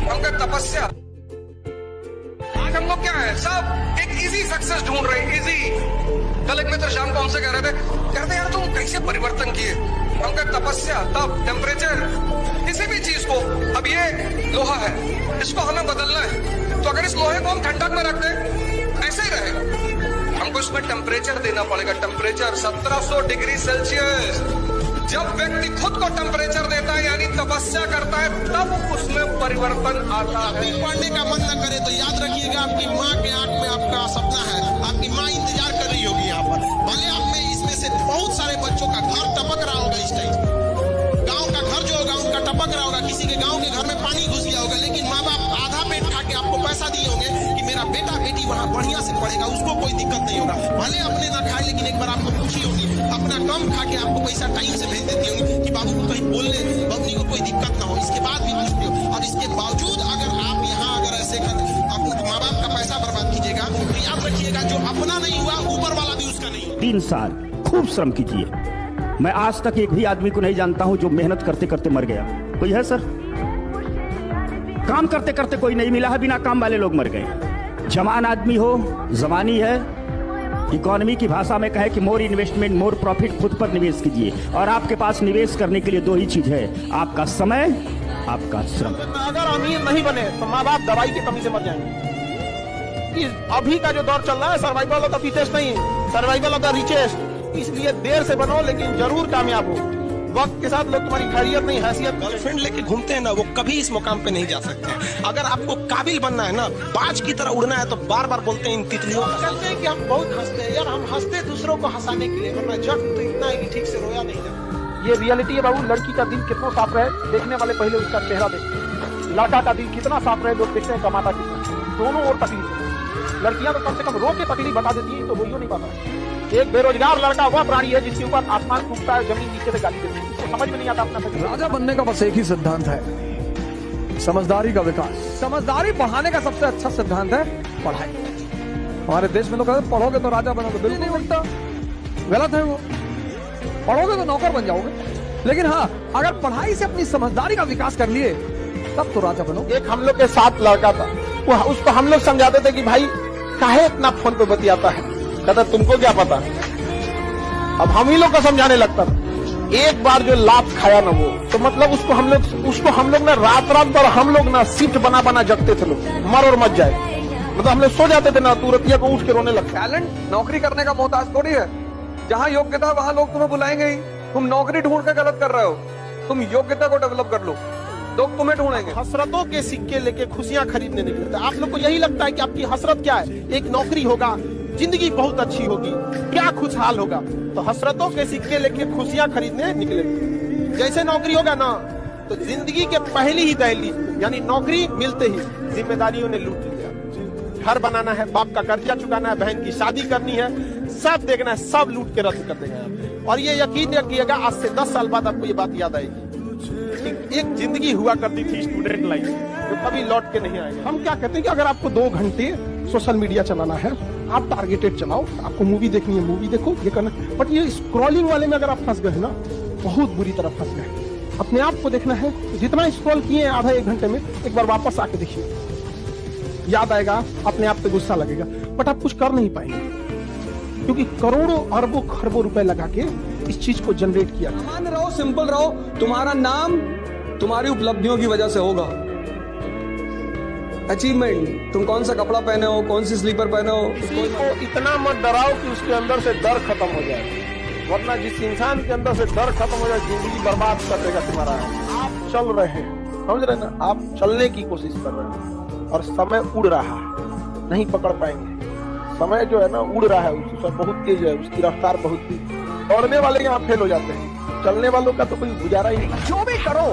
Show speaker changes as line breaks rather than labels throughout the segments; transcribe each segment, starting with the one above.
उनका तपस्या। आज हम लोग क्या है, सब एक इजी सक्सेस ढूंढ रहे हैं, इजी। कल एक मित्र शाम को हमसे कह रहे थे यार तुम कैसे परिवर्तन किए। उनका तपस्या, तप, टेम्परेचर, किसी भी चीज को। अब ये लोहा है, इसको हमें बदलना है, तो अगर इस लोहे को हम ठंडक में रख दें ऐसे ही रहेगा। हमको इसमें टेम्परेचर देना पड़ेगा। Temperature 1700 degree Celsius. जब व्यक्ति खुद को टेम्परेचर देता है यानी तपस्या करता है, तब उसमें परिवर्तन आता है।
पढ़ने का मन न करे तो याद रखिएगा, आपकी माँ के आंख में आपका सपना है। आपकी माँ इंतजार कर रही होगी यहाँ पर। भले आप में इसमें से बहुत सारे बच्चों का घर टपक रहा होगा इस टाइम। गाँव का घर जो होगा उनका टपक रहा होगा, किसी के गाँव के घर में पानी घुस गया होगा, लेकिन माँ बाप आधा पेट खा के आपको पैसा दिए होंगे कि मेरा बेटा बेटी वहाँ बढ़िया से पढ़ेगा, उसको कोई दिक्कत नहीं होगा। भले अपने ना खाए, लेकिन एक बार आपको खुशी होगी, अपना कम खा के आपको पैसा टाइम से भेज देती होंगी कि बाबू को कहीं बोलने बबनी को कोई दिक्कत ना हो। इसके बाद भी पूछते हो, और इसके बावजूद अगर आप यहाँ अगर ऐसे अपने माँ बाप का पैसा बर्बाद कीजिएगा तो याद रखिएगा जो अपना नहीं हुआ ऊपर वाला भी उसका नहीं हुआ।
3 साल खूब श्रम कीजिए। मैं आज तक एक भी आदमी को नहीं जानता हूं जो मेहनत करते करते मर गया। कोई है सर? काम करते करते कोई नहीं मिला है, बिना काम वाले लोग मर गए। जवान आदमी हो, जवानी है, इकोनॉमी की भाषा में कहे कि मोर इन्वेस्टमेंट मोर प्रॉफिट, खुद पर निवेश कीजिए। और आपके पास निवेश करने के लिए 2 ही चीज है, आपका समय, आपका श्रम।
अगर अमीर नहीं बने तो माँ बाप दवाई की कमी से मर जाएंगे। अभी का जो दौर चल रहा है सर्वाइवल ऑफ द फिटेस्ट नहीं, सर्वाइवल ऑफ द रिचेस्ट। इसलिए देर से बनो लेकिन जरूर कामयाब हो। वक्त के साथ लोग तुम्हारी खैरियत नहीं, हैसियत।
गर्लफ्रेंड लेके घूमते हैं ना, वो कभी इस मुकाम पे नहीं जा सकते हैं। अगर आपको काबिल बनना है ना, बाज की तरह उड़ना है, तो बार बार बोलते हैं इन तितलियों का।
कहते हैं कि हम बहुत हंसते हैं यार, हम हंसते दूसरों को हंसाने के लिए, वरना जब तो इतना है कि ठीक से रोया नहीं जाता। ये रियलिटी है बाबू। लड़की का दिल कितना साफ रहे, देखने वाले पहले उसका चेहरा देखते। लड़का का दिल कितना साफ रहे, लोग देखते हैं कमाता कितना। दोनों ओर तकलीफ। लड़कियां तो कम से कम रो के तकलीफ बता देती है, तो वो नहीं पाता। एक बेरोजगार लड़का वह प्राणी है जिसके ऊपर आसमान टूटता है, जमीन नीचे से गाली देती है, इसको समझ में नहीं आता अपना।
राजा बनने का बस एक ही सिद्धांत है, समझदारी का विकास। समझदारी बढ़ाने का सबसे अच्छा सिद्धांत है पढ़ाई। हमारे देश में लोग कहते हैं पढ़ोगे तो राजा बनोगे, बिल्कुल नहीं बनता, गलत है वो। पढ़ोगे तो नौकर बन जाओगे, लेकिन हाँ अगर पढ़ाई से अपनी समझदारी का विकास कर लिए तब तो राजा बनो।
एक हम लोग के साथ लड़का था, वो उसको हम लोग समझाते थे कि भाई काहे इतना फोन पे बतियाता है, कहता तुमको क्या पता। अब हम ही लोग को समझाने लगता था। एक बार जो लात खाया ना वो, तो मतलब उसको हम लोग ना रात भर हम लोग ना शिफ्ट बना बना जगते थे लोग, मर और मच जाए। मतलब हम लोग सो जाते थे ना, तुरतिया को उठ के रोने लगते।
टैलेंट नौकरी करने का मोहताज थोड़ी है। जहाँ योग्यता है वहाँ लोग तुम्हें बुलाएंगे ही। तुम नौकरी ढूंढ के गलत कर रहे हो, तुम योग्यता को डेवलप कर लो, लोग तुम्हें ढूंढेंगे।
हसरतों के सिक्के लेके खुशियां खरीदने निकलते हैं। आप लोग को यही लगता है कि आपकी हसरत क्या है, एक नौकरी होगा, जिंदगी बहुत अच्छी होगी, क्या खुशहाल होगा। तो हसरतों के सिक्के लेके खुशियां खरीदने निकले। जैसे नौकरी होगा ना, तो जिंदगी के पहली ही दहलीज यानी नौकरी मिलते ही जिम्मेदारियों ने लूट लिया। घर बनाना है, बाप का कर्जा चुकाना है, बहन की शादी करनी है, सब देखना है, सब लूट के रद्द कर देगा। और ये यकीन रखिएगा, आज से 10 साल बाद आपको ये बात याद आएगी। एक जिंदगी हुआ करती थी स्टूडेंट लाइफ, जो कभी लौट के नहीं आएगा। हम क्या कहते हैं कि अगर आपको 2 घंटे सोशल मीडिया चलाना है, आप टारगेटेड चलाओ। आपको मूवी देखनी है, मूवी देखो, ये करना। बट ये स्क्रॉलिंग वाले में अगर आप फंस गए ना, बहुत बुरी तरह फंस गए। अपने आप को देखना है, जितना स्क्रॉल किए आधा 1 घंटे में, एक बार वापस आके देखिए, याद आएगा, अपने आप पे गुस्सा लगेगा, बट आप कुछ कर नहीं पाएंगे, क्योंकि करोड़ों अरबों खरबों रुपए लगा के इस चीज को जनरेट किया।
सामान्य रहो, सिंपल रहो, तुम्हारा नाम तुम्हारी उपलब्धियों की वजह से होगा। अचीवमेंट, तुम कौन सा कपड़ा पहने हो, कौन सी स्लीपर पहने हो,
किसी को इतना मत डराओ कि उसके अंदर से डर खत्म हो जाए, वरना जिस इंसान के अंदर से डर खत्म हो जाए, जिंदगी बर्बाद कर देगा तुम्हारा। आप चल रहे हैं, समझ रहे ना, आप चलने की कोशिश कर रहे हैं और समय उड़ रहा है, नहीं पकड़ पाएंगे। समय जो है ना उड़ रहा है, उसका बहुत तेज है, उसकी रफ्तार बहुत तेज। दौड़ने वाले यहाँ फेल हो जाते हैं, चलने वालों का तो कोई गुजारा ही नहीं।
जो भी करो,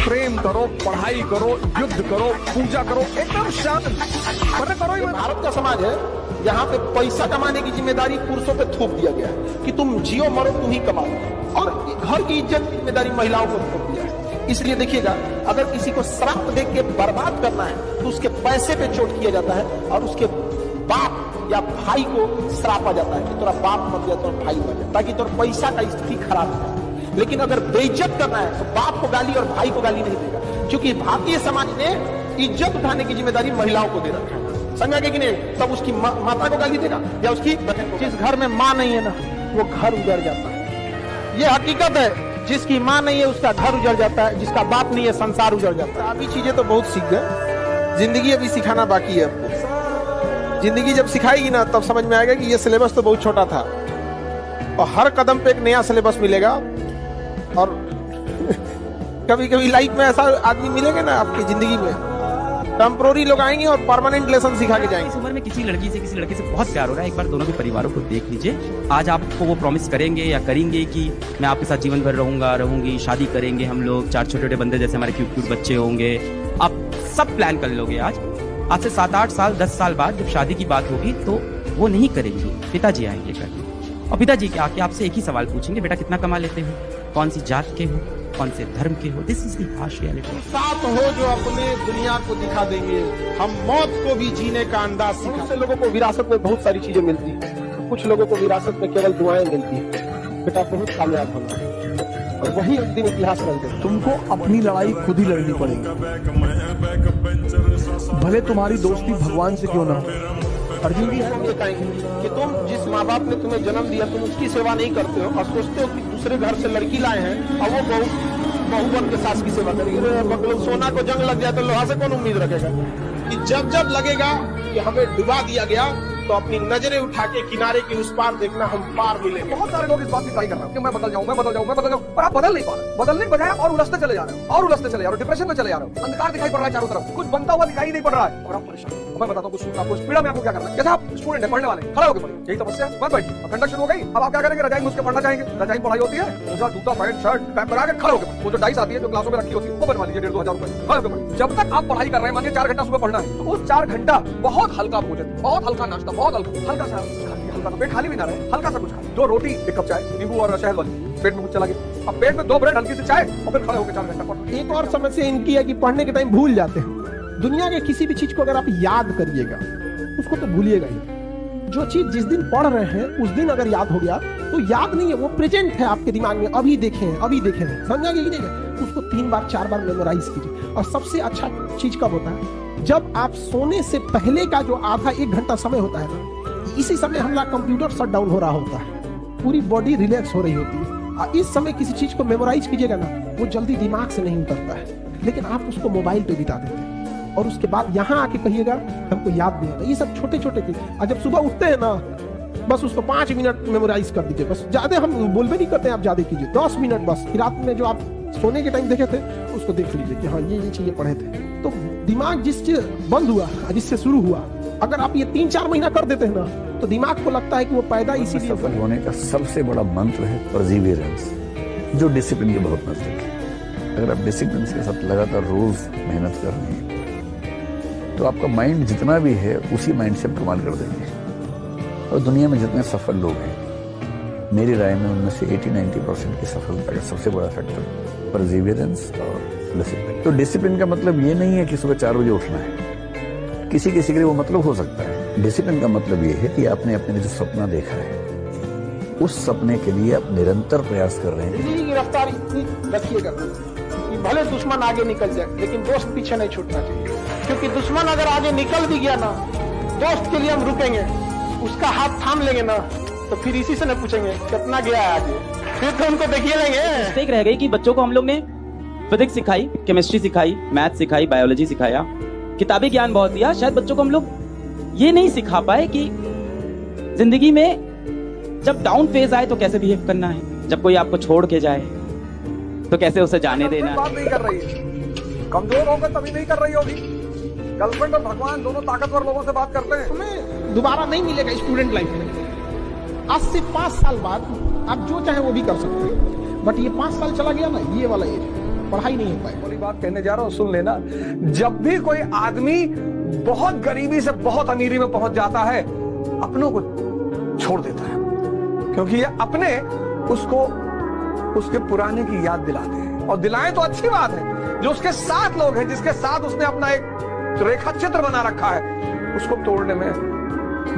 प्रेम करो, पढ़ाई करो, युद्ध करो, पूजा करो, एकदम शांत करो। ही
भारत का समाज है यहाँ पे पैसा कमाने की जिम्मेदारी पुरुषों पे थोप दिया गया है कि तुम जियो मरो तुम ही कमाओ, और घर की इज्जत की जिम्मेदारी महिलाओं को थोप दिया है। इसलिए देखिएगा, अगर किसी को श्राप देख के बर्बाद करना है तो उसके पैसे पे चोट किया जाता है, और उसके बाप या भाई को श्राप आ जाता है कि तेरा बाप मर गया तो भाई मर गया, ताकि तेरा पैसा का स्थिति खराब है। लेकिन अगर बेइज्जत करना है तो बाप को गाली और भाई को गाली नहीं देगा, क्योंकि भारतीय समाज ने इज्जत उठाने की जिम्मेदारी महिलाओं को दे रखा है, समझ आ गया कि नहीं? तब उसकी माता को गाली देगा या उसकी बहन को। जिस घर में माँ नहीं है ना, वो घर उजड़ जाता है। ये हकीकत है, जिसकी माँ नहीं है उसका घर उजड़ जाता है, जिसका बाप नहीं है संसार उजड़ जाता है। अभी चीजें तो बहुत सीख गए, जिंदगी अभी सिखाना बाकी है आपको। जिंदगी जब सिखाएगी ना, तब समझ में आएगा कि ये सिलेबस तो बहुत छोटा था, और हर कदम पे एक नया सिलेबस मिलेगा। और कभी कभी लाइफ में ऐसा आदमी मिलेगा ना आपकी जिंदगी में, टेम्पोररी लोग आएंगे और परमानेंट लेसन सिखा के जाएंगे।
इस उम्र में किसी लड़के से बहुत प्यार हो रहा है, एक बार दोनों के परिवारों को देख लीजिए। आज आपको वो प्रॉमिस करेंगे या करेंगे कि मैं आपके साथ जीवन भर रहूंगी, शादी करेंगे हम लोग, 4 छोटे-छोटे बंदे जैसे हमारे क्यूट बच्चे होंगे। आप सब प्लान कर लोगे। आज से 7-8 साल 10 साल बाद जब शादी की बात होगी तो वो नहीं करेंगी, पिताजी आएंगे करने। और पिताजी के आके आपसे एक ही सवाल पूछेंगे, बेटा कितना कमा लेते हो, कौन सी जात के हो, कौन से धर्म के हो। This is the harsh reality.
साथ हो जो अपने दुनिया को दिखा देंगे, हम मौत को भी जीने का अंदाज सिखा। से लोगों को विरासत में बहुत सारी चीजें मिलती है, कुछ लोगों को विरासत में केवल दुआएं मिलती है, बेटा बहुत कामयाब होना है, और वही एक दिन इतिहास रख देगा।
तुमको अपनी लड़ाई खुद ही लड़नी पड़ेगी, भले तुम्हारी दोस्ती भगवान से क्यों ना हो।
अर्जुन भी है ये कहेंगे कि तुम जिस माँ बाप ने तुम्हें जन्म दिया, तुम उसकी सेवा नहीं करते हो और सोचते हो कि दूसरे घर से लड़की लाए हैं और वो बहू बन के सास की सेवा करेगी। मतलब सोना को जंग लग जाए तो लोहा से कौन उम्मीद रखेगा? कि जब लगेगा कि हमें डुबा दिया गया, तो अपनी नजरें उठा के किनारे के उस पार देखना, हम पार मिलेंगे।
बहुत सारे लोग इस बात की ट्राई कर रहे हैं कि मैं बदल जाऊं, पर आप बदल नहीं पा रहे। बदलने के बजाय और उलझते चले जा रहे हो, डिप्रेशन में चले जा रहे हो, अंधकार दिखाई पड़ रहा है चारों तरफ, कुछ बनता हुआ दिखाई नहीं पड़ रहा है और आप परेशान। मैं बताता हूँ कुछ पीड़ा में आपको क्या करना है। जैसे आप स्टूडेंट है, पढ़ने वाले, खड़ा होकर पढ़िए, यही तपस्या है, मत बैठिए। अब ठंडक शुरू हो गई, अब आप क्या करेंगे? रजाई घुस के पढ़ना चाहेंगे। रजाई पढ़ाई होती है, पूरा जूता पैंट शर्ट पैंट लगा के खड़े होकर, वो जो डाइस आती है जो क्लासों में रखी होती है वो बनवा लीजिए 1,500-2,000 रुपए, खड़े होकर पढ़िए। जब तक आप पढ़ाई कर रहे हैं, मानिए 4 घंटा सुबह पढ़ना है, तो उस 4 घंटा बहुत हल्का भोजन, बहुत हल्का नाश्ता, बहुत हल्का सा पेट खाली भी ना रहे, हल्का सा कुछ खा, 2 रोटी 1 कप चाय, नींबू और शहद वाली, पेट में कुछ चला गया। अब पेट में 2 ब्रेड हल्की सी चाय और फिर खड़े होकर 4 घंटा पढ़ना।
एक और समस्या इनकी है कि पढ़ने के टाइम भूल जाते हैं। दुनिया के किसी भी चीज को अगर आप याद करिएगा, उसको तो भूलिएगा ही। जो चीज जिस दिन पढ़ रहे हैं उस दिन अगर याद हो गया तो याद नहीं है, वो प्रेजेंट है आपके दिमाग में, अभी देखे हैं, समझा कि नहीं? उसको 3 बार 4 बार मेमोराइज कीजिए। और सबसे अच्छा चीज कब होता है? जब आप सोने से पहले का जो आधा 1 घंटा समय होता है ना, इसी समय हमारा कंप्यूटर शट डाउन हो रहा होता है, पूरी बॉडी रिलैक्स हो रही होती है। इस समय किसी चीज को मेमोराइज कीजिएगा ना, वो जल्दी दिमाग से नहीं उतरता है, लेकिन आप उसको मोबाइल पे बिता देते हैं और उसके बाद यहाँ आके कहिएगा हमको याद नहीं आता। ये सब छोटे छोटे चीज। और जब सुबह उठते हैं ना, बस उसको 5 मिनट मेमोराइज कर दीजिए। बस ज्यादा हम बोलबे नहीं करते हैं, आप ज्यादा कीजिए 10 मिनट बस। रात में जो आप सोने के टाइम देखे थे उसको देख लीजिए कि हाँ ये चीजें पढ़े थे। तो दिमाग जिससे बंद हुआ, जिससे शुरू हुआ, अगर आप ये 3-4 महीना कर देते हैं ना, तो दिमाग को लगता है कि वो पैदा इसीलिए
सफल होने का सबसे बड़ा मंत्र है परसिवियरेंस, जो डिसिप्लिन के बहुत नजदीक है। अगर आप डिसिप्लिन के साथ लगातार रोज मेहनत कर रहे हैं तो आपका माइंड जितना भी है उसी माइंड से कमाल कर देंगे। और दुनिया में जितने सफल लोग हैं, मेरी राय में उनमें से 80-90% की सफलता का सबसे बड़ा फैक्टर परसिवियरेंस और डिसिप्लिन। तो डिसिप्लिन का मतलब ये नहीं है कि सुबह 4 बजे उठना है, किसी के लिए वो मतलब हो सकता है। डिसिप्लिन का मतलब ये है कि आपने अपने जो सपना देखा है, उस सपने के लिए आप निरंतर प्रयास कर रहे हैं।
जिंदगी की रफ्तार इतनी रखिएगा कि भले दुश्मन आगे निकल जाए, लेकिन दोस्त पीछे नहीं छूटना चाहिए। क्योंकि दुश्मन अगर आगे निकल भी गया ना, दोस्त के लिए हम रुकेंगे, उसका हाथ थाम लेंगे ना, तो फिर इसी से न पूछेंगे कितना गया है आगे, फिर तो उनको देखिए लेंगे।
मिस्टेक रह गई कि बच्चों को हम लोग ने फिजिक्स सिखाई, केमिस्ट्री सिखाई, मैथ सिखाई, बायोलॉजी सिखाया, किताबी ज्ञान बहुत दिया। शायद बच्चों को हम लोग ये नहीं सिखा पाए कि जिंदगी में जब डाउन फेज आए तो कैसे बिहेव करना है, जब कोई आपको छोड़ के जाए तो कैसे उसे जाने देना है।
बात नहीं कर रही है, कमजोर होगा तभी नहीं कर रही होगी। गर्लफ्रेंड और भगवान दोनों ताकतवर लोगों से बात करते हैं।
तुम्हें दोबारा नहीं मिलेगा स्टूडेंट लाइफ में। आज से 5 साल बाद आप जो चाहे वो भी कर सकते हैं, बट ये 5 साल चला गया ना, ये वाला एज पढ़ाई नहीं हो पाए।
बड़ी बात कहने जा रहा हूँ, सुन लेना। जब भी कोई आदमी बहुत गरीबी से बहुत अमीरी में पहुंच जाता है, अपनों को छोड़ देता है, क्योंकि ये अपने उसको उसके पुराने की याद दिलाते हैं। और दिलाएं तो अच्छी बात है, जो उसके साथ लोग हैं, जिसके साथ उसने अपना एक रेखा चित्र बना रखा है, उसको तोड़ने में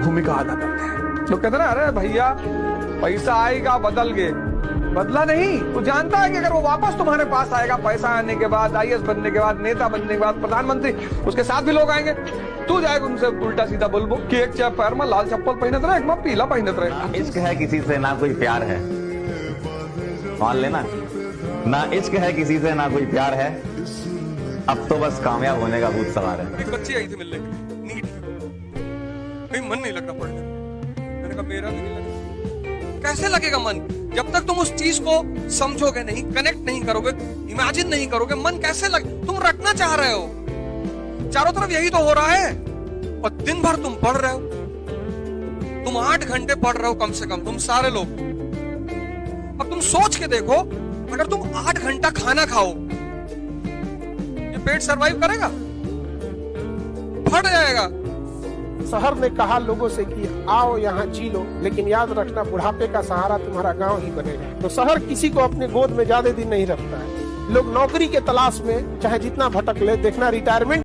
भूमिका अदा करते हैं। लोग कहते हैं ना, अरे भैया पैसा आएगा बदल गए, बदला नहीं। वो जानता है कि अगर वो वापस तुम्हारे पास आएगा पैसा आने के बाद, आईएएस बनने के बाद, नेता बनने के बाद, प्रधानमंत्री, उसके साथ भी लोग आएंगे, तू जाएगा उनसे उल्टा सीधा बोलबो कि एक पैर में लाल चप्पल पहनत रहे, एक में पीला पहनत रहे।
इश्क है किसी से ना कोई प्यार है, मान लेना। ना इश्क है किसी से ना कोई प्यार है, अब तो बस कामयाब होने का भूत सवार है।
एक बच्ची आई थी मिलने के लिए, नीट कहीं मन नहीं लग रहा पढ़ने में। मैंने कहा मेरा भी नहीं लगा। कैसे लगेगा मन जब तक तुम उस चीज को समझोगे नहीं, कनेक्ट नहीं करोगे, इमेजिन नहीं करोगे, मन कैसे लगे? तुम रटना चाह रहे हो, चारों तरफ यही तो हो रहा है, और दिन भर तुम पढ़ रहे हो। तुम 8 घंटे पढ़ रहे हो कम से कम, तुम सारे लोग। अब तुम सोच के देखो, अगर तुम 8 घंटा खाना खाओ, ये पेट सरवाइव करेगा? फट जाएगा।
शहर ने कहा लोगों से कि आओ यहाँ जी लो, लेकिन याद रखना बुढ़ापे का सहारा तुम्हारा गांव ही बनेगा। तो शहर किसी को अपने गोद में ज्यादा दिन नहीं रखता है। लोग नौकरी के तलाश में चाहे जितना भटक ले, देखना रिटायरमेंट